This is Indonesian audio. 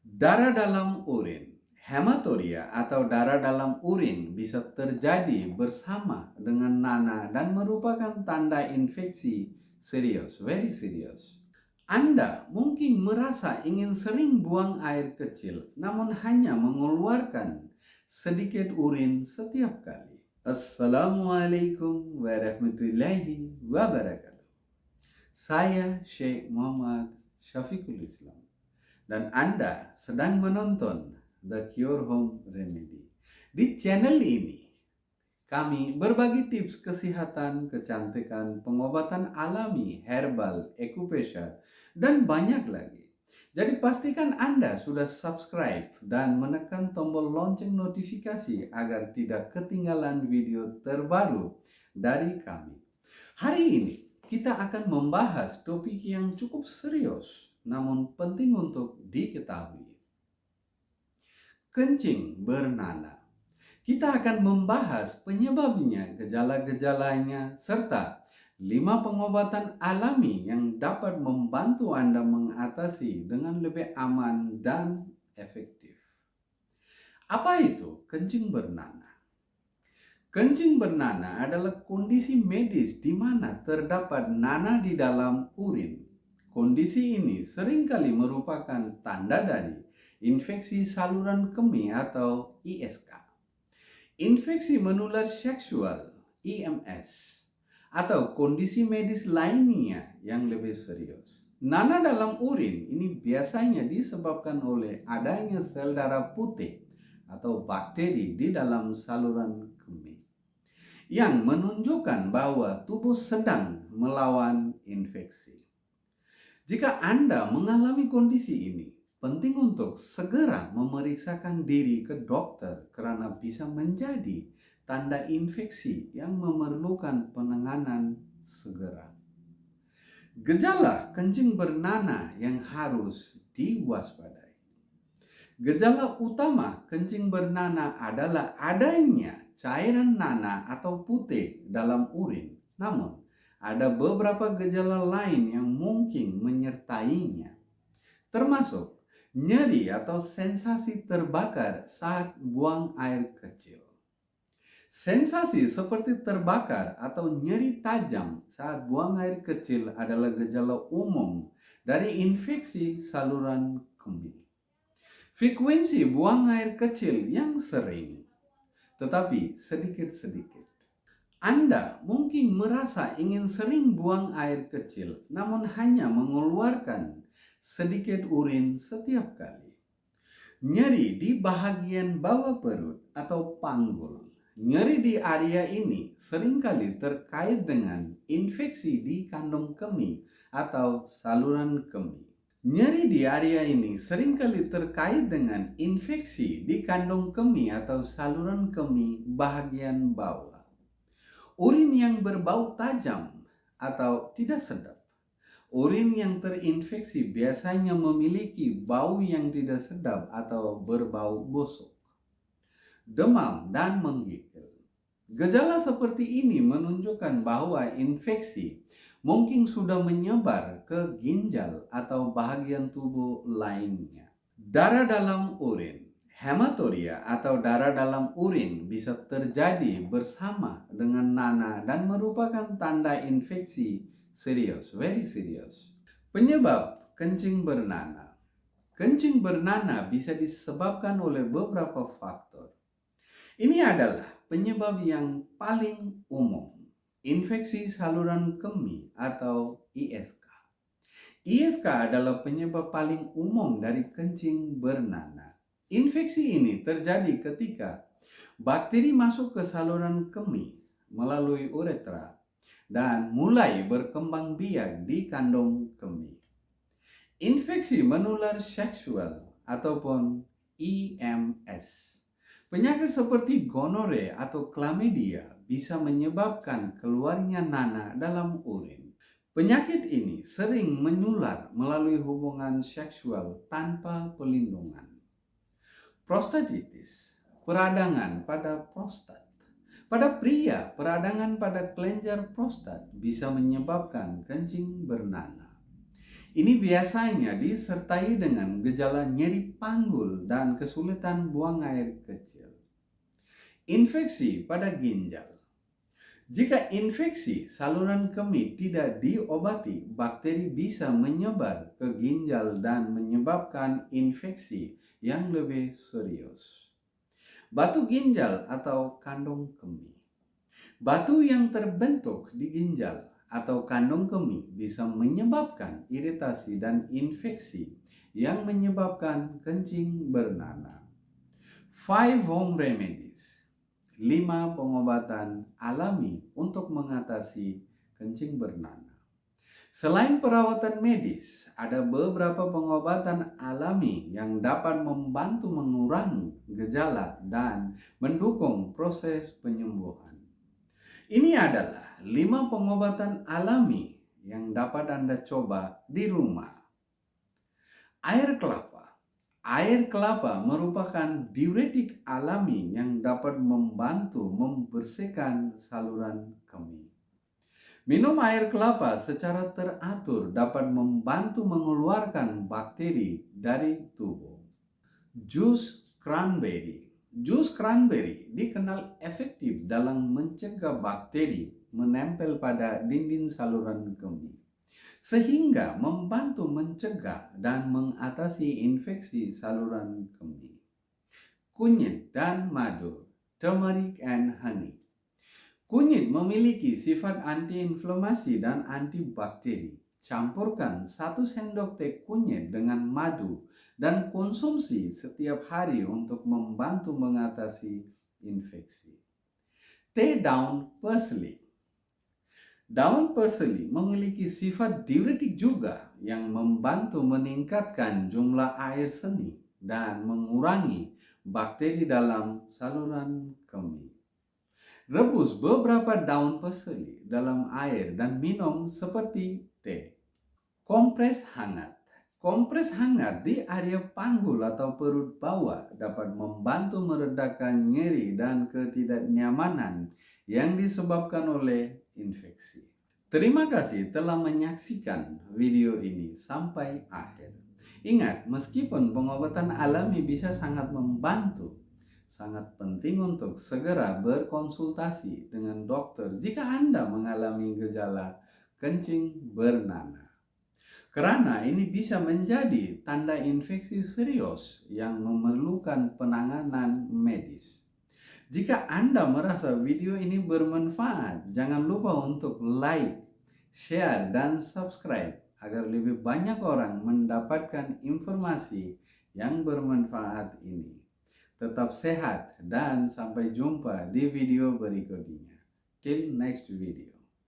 Darah dalam urin, hematuria atau darah dalam urin bisa terjadi bersama dengan nanah dan merupakan tanda infeksi serius, very serius. Anda mungkin merasa ingin sering buang air kecil, namun hanya mengeluarkan sedikit urin setiap kali. Assalamualaikum warahmatullahi wabarakatuh. Saya Syekh Muhammad Syafiqul Islam dan Anda sedang menonton The Cure Home Remedy. Di channel ini, kami berbagi tips kesehatan, kecantikan, pengobatan alami, herbal, acupressure, dan banyak lagi. Jadi pastikan Anda sudah subscribe dan menekan tombol lonceng notifikasi agar tidak ketinggalan video terbaru dari kami. Hari ini kita akan membahas topik yang cukup serius namun penting untuk diketahui. Kencing bernanah. Kita akan membahas penyebabnya, gejala-gejalanya, serta 5 pengobatan alami yang dapat membantu Anda mengatasi dengan lebih aman dan efektif. Apa itu kencing bernanah? Kencing bernanah adalah kondisi medis di mana terdapat nanah di dalam urin. Kondisi ini seringkali merupakan tanda dari infeksi saluran kemih atau ISK, infeksi menular seksual IMS, atau kondisi medis lainnya yang lebih serius. Nanah dalam urin ini biasanya disebabkan oleh adanya sel darah putih atau bakteri di dalam saluran kemih yang menunjukkan bahwa tubuh sedang melawan infeksi. Jika Anda mengalami kondisi ini, penting untuk segera memeriksakan diri ke dokter karena bisa menjadi tanda infeksi yang memerlukan penanganan segera. Gejala kencing bernanah yang harus diwaspadai. Gejala utama kencing bernanah adalah adanya cairan nanah atau putih dalam urin. Namun, ada beberapa gejala lain yang mungkin menyertainya, termasuk nyeri atau sensasi terbakar saat buang air kecil. Sensasi seperti terbakar atau nyeri tajam saat buang air kecil adalah gejala umum dari infeksi saluran kemih. Frekuensi buang air kecil yang sering, tetapi sedikit-sedikit. Anda mungkin merasa ingin sering buang air kecil, namun hanya mengeluarkan sedikit urin setiap kali. Nyeri di bahagian bawah perut atau panggul. Nyeri di area ini seringkali terkait dengan infeksi di kandung kemih atau saluran kemih. Nyeri di area ini seringkali terkait dengan infeksi di kandung kemih atau saluran kemih bagian bawah. Urin yang berbau tajam atau tidak sedap. Urin yang terinfeksi biasanya memiliki bau yang tidak sedap atau berbau busuk. Demam dan menggigil. Gejala seperti ini menunjukkan bahwa infeksi mungkin sudah menyebar ke ginjal atau bagian tubuh lainnya. Darah dalam urin, hematuria atau darah dalam urin bisa terjadi bersama dengan nanah dan merupakan tanda infeksi serius, very serius. Penyebab kencing bernanah. Kencing bernanah bisa disebabkan oleh beberapa faktor. Ini adalah penyebab yang paling umum, infeksi saluran kemih atau ISK. ISK adalah penyebab paling umum dari kencing bernanah. Infeksi ini terjadi ketika bakteri masuk ke saluran kemih melalui uretra dan mulai berkembang biak di kandung kemih. Infeksi menular seksual ataupun IMS. Penyakit seperti gonore atau chlamydia bisa menyebabkan keluarnya nanah dalam urin. Penyakit ini sering menular melalui hubungan seksual tanpa pelindungan. Prostatitis, peradangan pada prostat. Pada pria, peradangan pada kelenjar prostat bisa menyebabkan kencing bernanah. Ini biasanya disertai dengan gejala nyeri panggul dan kesulitan buang air kecil. Infeksi pada ginjal. Jika infeksi saluran kemih tidak diobati, bakteri bisa menyebar ke ginjal dan menyebabkan infeksi yang lebih serius. Batu ginjal atau kandung kemih. Batu yang terbentuk di ginjal atau kandung kemih bisa menyebabkan iritasi dan infeksi yang menyebabkan kencing bernanah. 5 home remedies. 5 pengobatan alami untuk mengatasi kencing bernanah. Selain perawatan medis, ada beberapa pengobatan alami yang dapat membantu mengurangi gejala dan mendukung proses penyembuhan. Ini adalah 5 pengobatan alami yang dapat Anda coba di rumah. Air kelapa. Air kelapa merupakan diuretik alami yang dapat membantu membersihkan saluran kemih. Minum air kelapa secara teratur dapat membantu mengeluarkan bakteri dari tubuh. Jus cranberry. Jus cranberry dikenal efektif dalam mencegah bakteri menempel pada dinding saluran kemih, sehingga membantu mencegah dan mengatasi infeksi saluran kemih. Kunyit dan madu, turmeric and honey. Kunyit memiliki sifat antiinflamasi dan antibakteri. Campurkan 1 sendok teh kunyit dengan madu dan konsumsi setiap hari untuk membantu mengatasi infeksi. Teh daun parsley. Daun parsley memiliki sifat diuretik juga yang membantu meningkatkan jumlah air seni dan mengurangi bakteri dalam saluran kemih. Rebus beberapa daun parsley dalam air dan minum seperti teh. Kompres hangat. Kompres hangat di area panggul atau perut bawah dapat membantu meredakan nyeri dan ketidaknyamanan yang disebabkan oleh infeksi. Terima kasih telah menyaksikan video ini sampai akhir. Ingat, meskipun pengobatan alami bisa sangat membantu, sangat penting untuk segera berkonsultasi dengan dokter jika Anda mengalami gejala kencing bernanah. Karena ini bisa menjadi tanda infeksi serius yang memerlukan penanganan medis. Jika Anda merasa video ini bermanfaat, jangan lupa untuk like, share, dan subscribe agar lebih banyak orang mendapatkan informasi yang bermanfaat ini. Tetap sehat dan sampai jumpa di video berikutnya. Till next video.